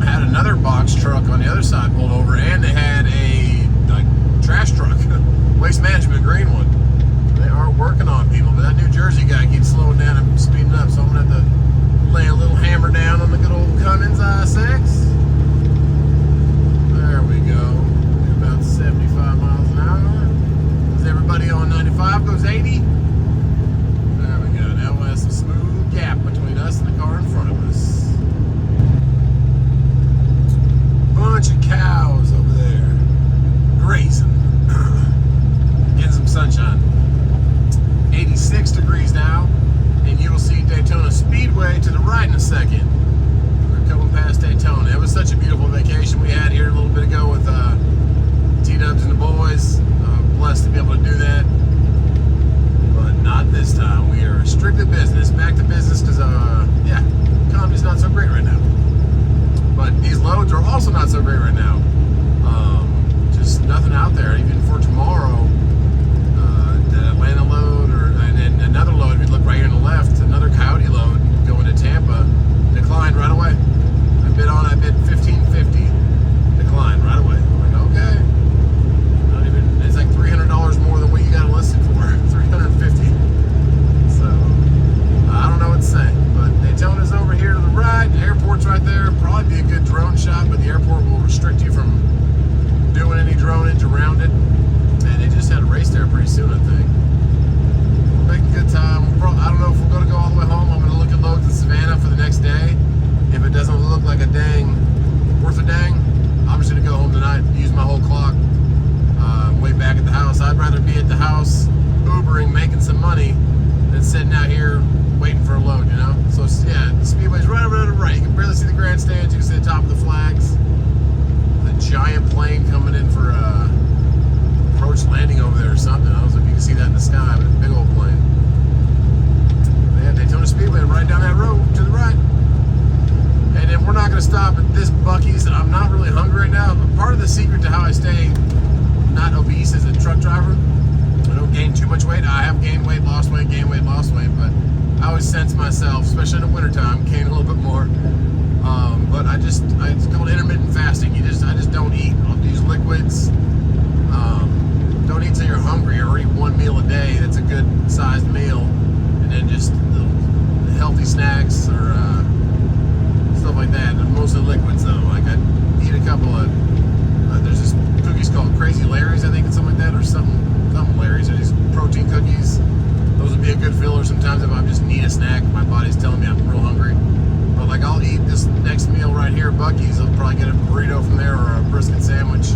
Had another box truck on the other side pulled over, and they had a trash truck, waste management, green one. They are working on people, but that New Jersey guy keeps slowing down and speeding up, so I'm gonna have to lay a little hammer down on the good old Cummins I-6. There we go. About 75 miles an hour. Does everybody on 95 goes 80? There we go. Now we'll have some smooth gap between us and the car in front of us. Bunch of cows over there grazing. Getting some sunshine. 86 degrees now, and you will see Daytona Speedway to the right in a second. We're coming past Daytona. It was such a beautiful vacation we had here a little bit ago with T-Dubs and the boys. Blessed to be able to do that, but not this time. We are strictly business, back to business, because yeah, economy's not so great right now. But these loads are also not so great right now. Just nothing out there, even for tomorrow. The Atlanta load, and then another load, if you look right here on the left, another Coyote load going to Tampa, declined right away. I bid $15.50, declined right away. I'm like, okay. Not even, it's like $300 more than what you got it listed for, $350. So, I don't know what to say, but Daytona's over here to the right, the airport's right there, probably be a good drone shot, but the airport will restrict you from doing any dronage around it. And they just had a race there pretty soon, I think. We're making good time. I don't know if we're going to go all the way home. I'm going to look at loads in Savannah for the next day. If it doesn't look like a dang, worth a dang, I'm just going to go home tonight, use my whole clock, wait back at the house. I'd rather be at the house, Ubering, making some money, than sitting out here waiting for a load, you know? So, yeah, the Speedway's right over to the right. You can barely see the grandstands. You can see the top of the flags. The giant plane coming in for approach landing over there or something. I don't know if you can see that in the sky, but it's a big old plane. Yeah, Daytona Speedway right down that road to the right. And then we're not going to stop at this Buc-ee's. I'm not really hungry right now, but part of the secret to how I stay not obese as a truck driver, I don't gain too much weight. I have gained weight, lost weight, gained weight, lost weight, but I always sense myself, especially in the wintertime, gain a little bit more. But it's called intermittent fasting. I just don't eat. I'll use liquids. Don't eat till you're hungry, or eat one meal a day that's a good sized meal, and then just healthy snacks or stuff like that. Mostly liquids though. Like I eat a couple of there's this cookies called Crazy Larry's, I think it's something like that, or something Larry's, or these protein cookies. Those would be a good filler sometimes if I just need a snack. My body's telling me I'm real hungry. But like I'll eat this next meal right here at Buc-ee's. I'll probably get a burrito from there or a brisket sandwich.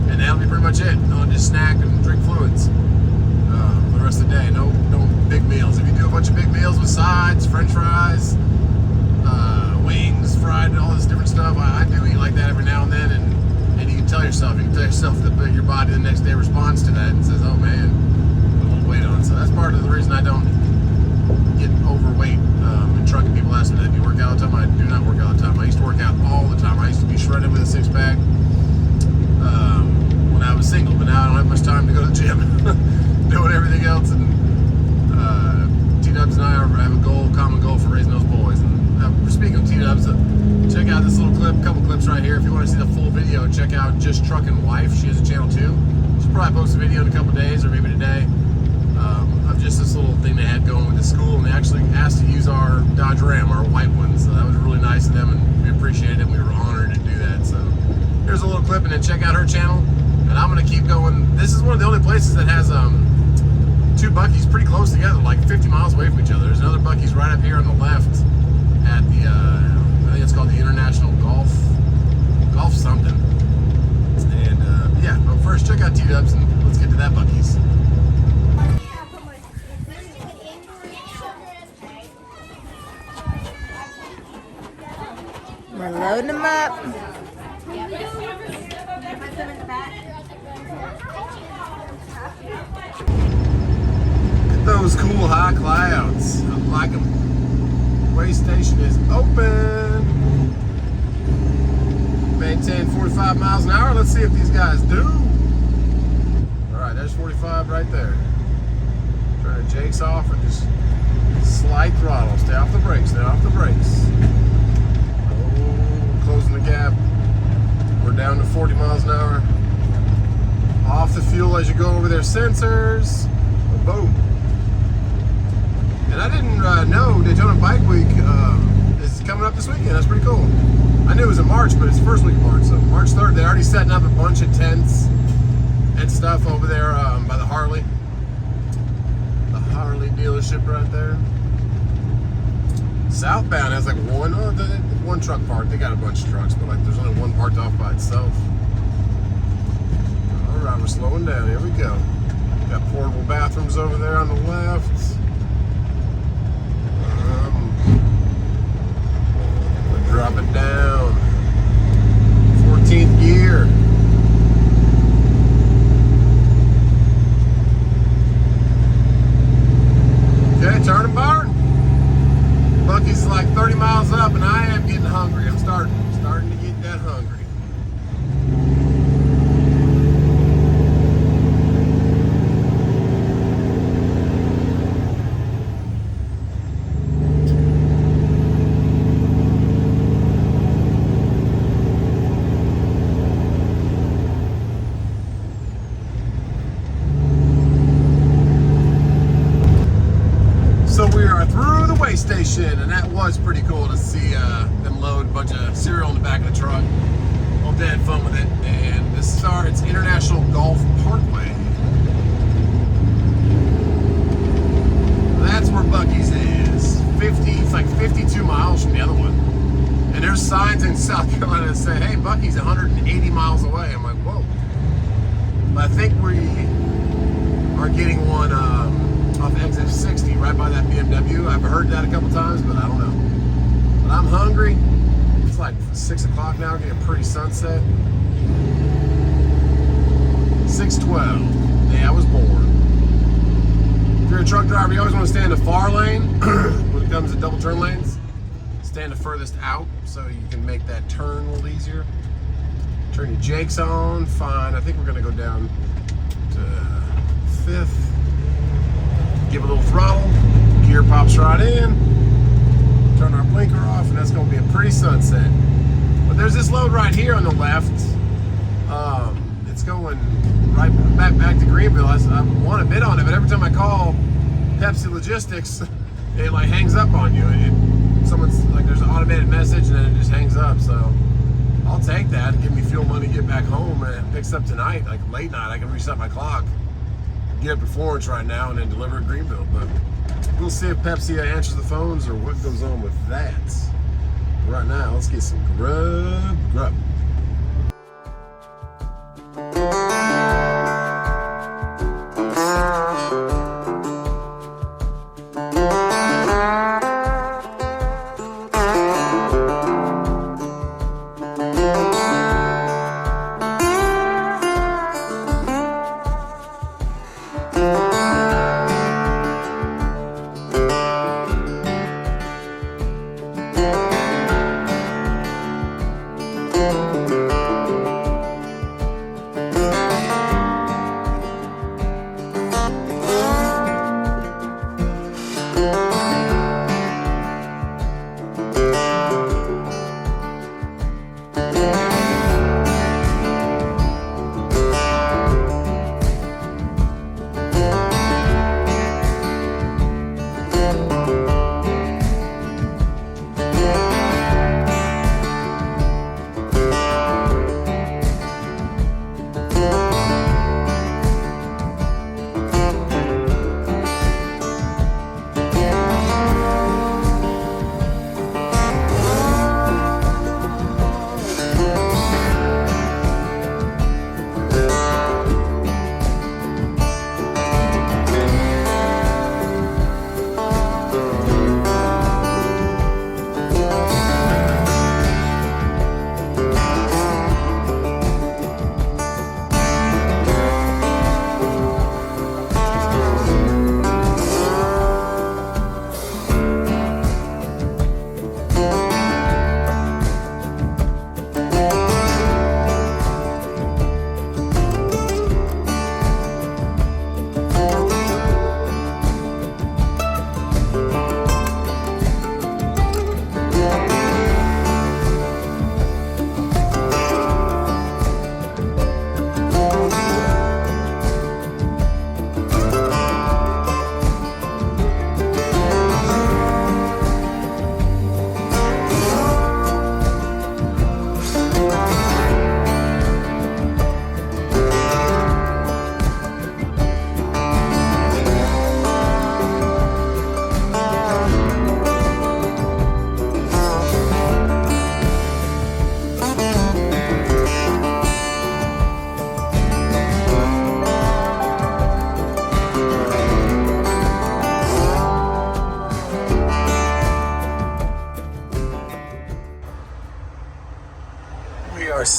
And that'll be pretty much it. I'll just snack and drink fluids for the rest of the day. No big meals. If you do a bunch of big meals with sides, french fries, wings, fried, and all this different stuff, I do eat like that every now and then. And you can tell yourself that your body the next day responds to that and says, oh man, put a little weight on. So that's part of the reason I don't get overweight. And trucking people ask me, do you work out all the time? I do not work out all the time. I used to work out all the time. I used to be shredded with a six-pack when I was single, but now I don't have much time to go to the gym. Doing everything else, and T-Dubs and I have a goal, common goal for raising those boys. And speaking of T-Dubs, check out this little clip, couple clips right here. If you want to see the full video, check out Just Truckin' Wife. She has a channel too. She'll probably post a video in a couple days or maybe today of just this little thing they had going with the school, and they actually asked to use our Dodge Ram, our white one. So that was really nice of them, and we appreciated it. We were honored to do that. So here's a little clip, and then check out her channel. And I'm gonna keep going. This is one of the only places that has two Buc-ee's pretty close together, like 50 miles away from each other. There's another Buc-ee's right up here on the left at the, I think it's called the International Golf something. And yeah, but first check out T-Dubs and let's get to that Buc-ee's. We're loading them up. Those cool high clouds. I like them. Way station is open. Maintain 45 miles an hour. Let's see if these guys do. Alright, there's 45 right there. Trying to jakes off and just slight throttle. Stay off the brakes. Stay off the brakes. Oh, closing the gap. We're down to 40 miles an hour. Off the fuel as you go over their sensors. Boom. And I didn't know Daytona Bike Week is coming up this weekend. That's pretty cool. I knew it was in March, but it's the first week of March. So March 3rd, they're already setting up a bunch of tents and stuff over there by the Harley. The Harley dealership right there. Southbound has like one truck parked. They got a bunch of trucks, but like there's only one parked off by itself. All right, we're slowing down. Here we go. Got portable bathrooms over there on the left. We'll drop it down. 14th gear. Okay, turn and burn. Buc-ee's is like 30 miles up, and I am getting hungry. I'm starting to get that hungry. Station, and that was pretty cool to see them load a bunch of cereal in the back of the truck. Well, they had fun with it, and this starts International Golf Parkway. That's where Buc-ee's is. It's like 52 miles from the other one. And there's signs in South Carolina that say, hey, Buc-ee's 180 miles away. I'm like, whoa. But I think we are getting one off exit 60 right by that BMW. I've heard that a couple times, but I don't know. But I'm hungry. It's like 6 o'clock now, getting a pretty sunset. 6:12. Day I was born. If you're a truck driver, you always want to stay in the far lane when it comes to double turn lanes. Stand the furthest out so you can make that turn a little easier. Turn your jakes on, fine. I think we're gonna go down to 5th. Give a little throttle, gear pops right in, turn our blinker off, and that's gonna be a pretty sunset. But there's this load right here on the left. It's going right back to Greenville. I want to bid on it, but every time I call Pepsi Logistics, it like hangs up on you. Someone's like, there's an automated message, and then it just hangs up. So I'll take that and give me fuel money to get back home, and it picks up tonight, like late night. I can reset my clock, get up to Florence right now, and then deliver at Greenville. But we'll see if Pepsi answers the phones or what goes on with that. Right now, let's get some grub.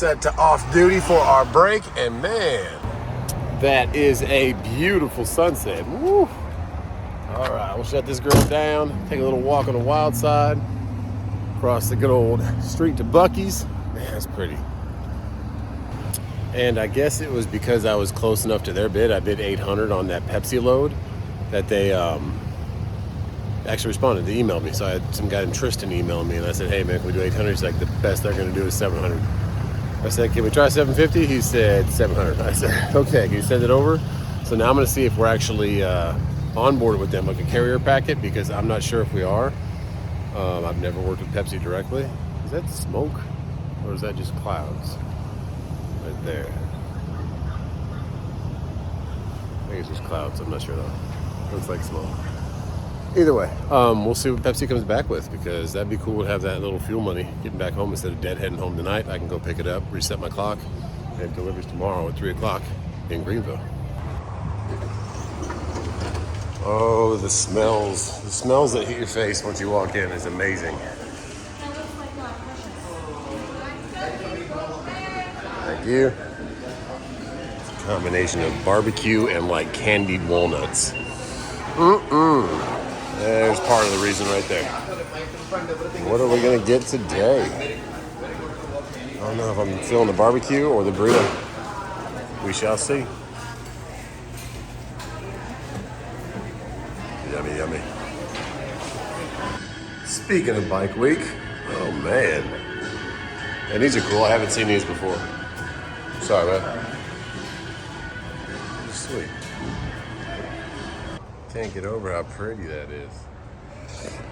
set to off duty for our break, and man, that is a beautiful sunset. Woo. All right, we'll shut this girl down, take a little walk on the wild side, cross the good old street to Buc-ee's. Man, that's pretty. And I guess it was because I was close enough to their bid. I bid $800 on that Pepsi load that they actually responded. They emailed me. So I had some guy in Tristan emailing me, and I said, hey man, can we do $800? He's like, the best they're gonna do is $700. I said, can we try $750? He said $700. I said, okay, can you send it over? So now I'm gonna see if we're actually on board with them, like a carrier packet, because I'm not sure if we are. I've never worked with Pepsi directly. Is that smoke or is that just clouds? Right there. I think it's just clouds. I'm not sure though. Looks like smoke. Either way, we'll see what Pepsi comes back with, because that'd be cool to have that little fuel money getting back home instead of deadheading home tonight. I can go pick it up, reset my clock, and it delivers tomorrow at 3 o'clock in Greenville. Oh, the smells. The smells that hit your face once you walk in is amazing. Thank you. It's a combination of barbecue and like candied walnuts. There's part of the reason right there. What are we gonna get today? I don't know if I'm feeling the barbecue or the burrito. We shall see. Yummy, yummy. Speaking of bike week, oh man. And these are cool, I haven't seen these before. Sorry, man. Sweet. Can't get over how pretty that is.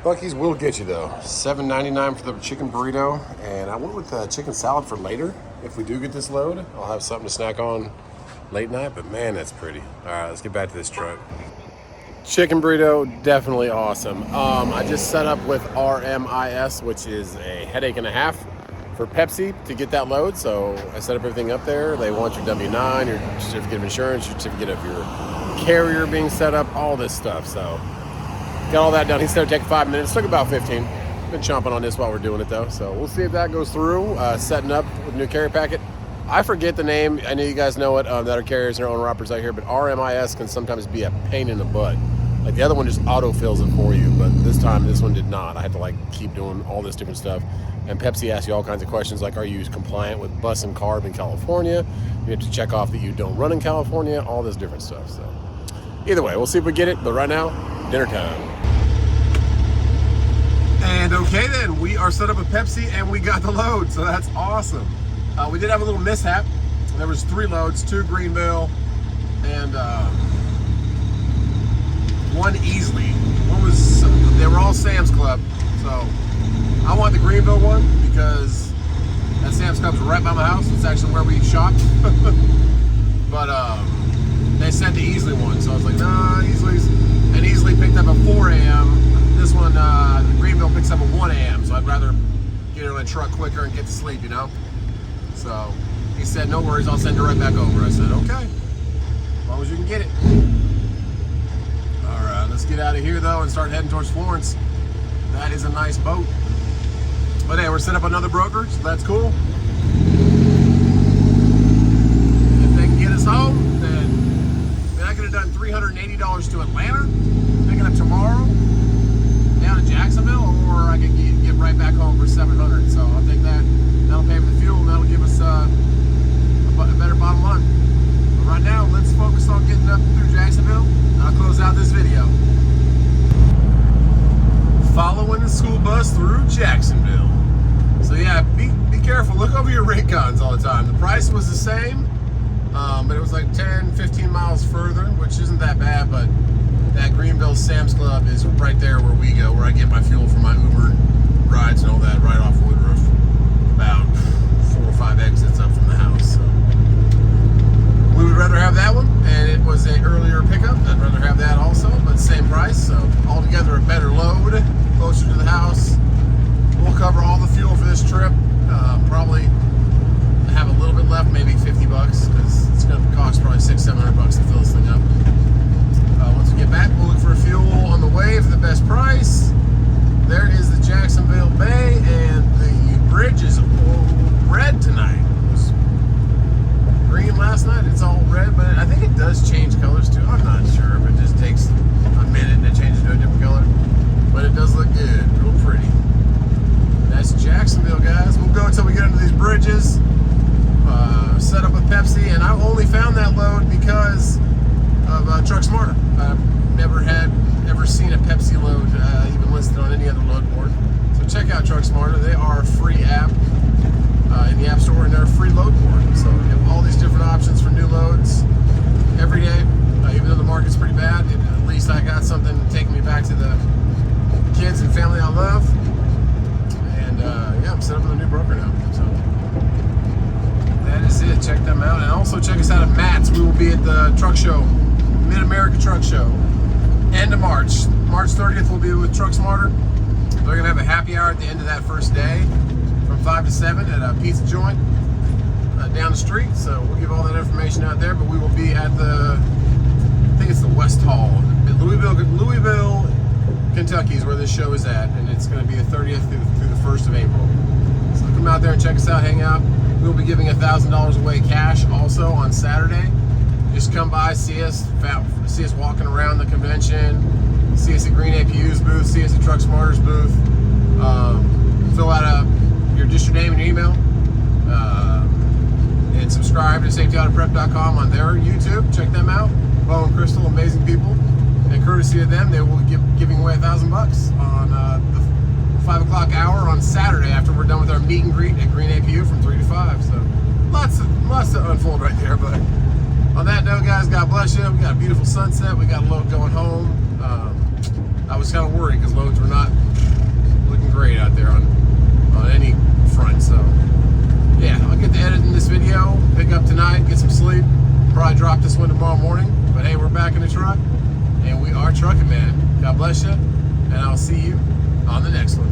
Buc-ee's will get you though. $7.99 for the chicken burrito, and I went with chicken salad for later. If we do get this load, I'll have something to snack on late night, but man, that's pretty. All right, let's get back to this truck. Chicken burrito, definitely awesome. I just set up with RMIS, which is a headache and a half for Pepsi to get that load. So I set up everything up there. They want your W-9, your certificate of insurance, your certificate of your carrier being set up, all this stuff. So got all that done. He said it'd take 5 minutes. Took about 15. Been chomping on this while we're doing it though. So we'll see if that goes through. Setting up with a new carrier packet. I forget the name. I know you guys know it, that are carriers and owner operators out here, but RMIS can sometimes be a pain in the butt. Like the other one just auto fills it for you, but this time this one did not. I had to like keep doing all this different stuff. And Pepsi asks you all kinds of questions like, are you compliant with bus and carb in California? You have to check off that you don't run in California, all this different stuff. So either way, we'll see if we get it, but right now, dinner time. And okay then, we are set up with Pepsi and we got the load, so that's awesome. We did have a little mishap. There was 3 loads, 2 Greenville, and one easily. One was, they were all Sam's Club, so I want the Greenville one because that Sam's Club's right by my house. It's actually where we shop. But they sent the Easley one, so I was like, nah, Easley's. And Easley picked up at 4 a.m. This one, Greenville picks up at 1 a.m. So I'd rather get in a truck quicker and get to sleep, you know? So he said, no worries, I'll send it right back over. I said, okay, as long as you can get it. All right, let's get out of here though and start heading towards Florence. That is a nice boat. But hey, we're set up another broker, so that's cool. If they can get us home, then I could have done $380 to Atlanta, picking up tomorrow down to Jacksonville, or I could get right back home for $700. So I'll take that. That'll pay for the fuel, and that'll give us a better bottom line. But right now, let's focus on getting up through Jacksonville, and I'll close out this video. Following the school bus through Jacksonville. So yeah, be careful. Look over your rate cons all the time. The price was the same, but it was like 10, 15 miles further, which isn't that bad, but that Greenville Sam's Club is right there where we go, where I get my fuel for my Uber rides and all that, right off Woodruff. About 4 or 5 exits up from the house. So we would rather have that one, and it was an earlier pickup. I'd rather have that also, but same price. So altogether a better load, closer to the house. We'll cover all the fuel for this trip. Probably have a little bit left, maybe 50 bucks, because it's going to cost probably $600-700 to fill this thing up. Once we get back, we'll look for fuel on the way for the best price. There is the Jacksonville Bay, and the bridge is all red tonight. It was I only found that load because of Truck Smarter. I've never ever seen a Pepsi load even listed on any other load board. So check out Truck Smarter. They are a free app in the App Store, and they're a free load board. So you have all these different options for new loads every day. Even though the market's pretty bad, at least I got something taking me back to the kids and family I love. And yeah, I'm set up with a new broker now. So that is it. Check them out, and also check us out at Matt's. We will be at the truck show, Mid-America Truck Show, end of March. March 30th we'll be with Truck Smarter. They're gonna have a happy hour at the end of that first day from 5 to 7 at a pizza joint down the street. So we'll give all that information out there, but we will be at the, I think it's the West Hall, Louisville, Kentucky is where this show is at, and it's going to be the 30th through the 1st of April. So come out there and check us out, hang out. We'll be giving $1,000 away cash also on Saturday. Just come by, see us walking around the convention, see us at Green APU's booth, see us at Truck Smarter's booth. Fill out your name and your email, and subscribe to safetyautogrep.com on their YouTube. Check them out. Bo and Crystal, amazing people. And courtesy of them, they will be giving away $1,000 on the 5 o'clock hour on Saturday after we're done with our meet and greet at Green APU from 3 to 5. So lots to unfold right there. But on that note, guys, God bless you. We got a beautiful sunset. We got a load going home. I was kind of worried because loads were not looking great out there on any front. So yeah, I'll get to editing this video, pick up tonight, get some sleep. Probably drop this one tomorrow morning. But hey, we're back in the truck, and we are trucking, man. God bless you, and I'll see you on the next one.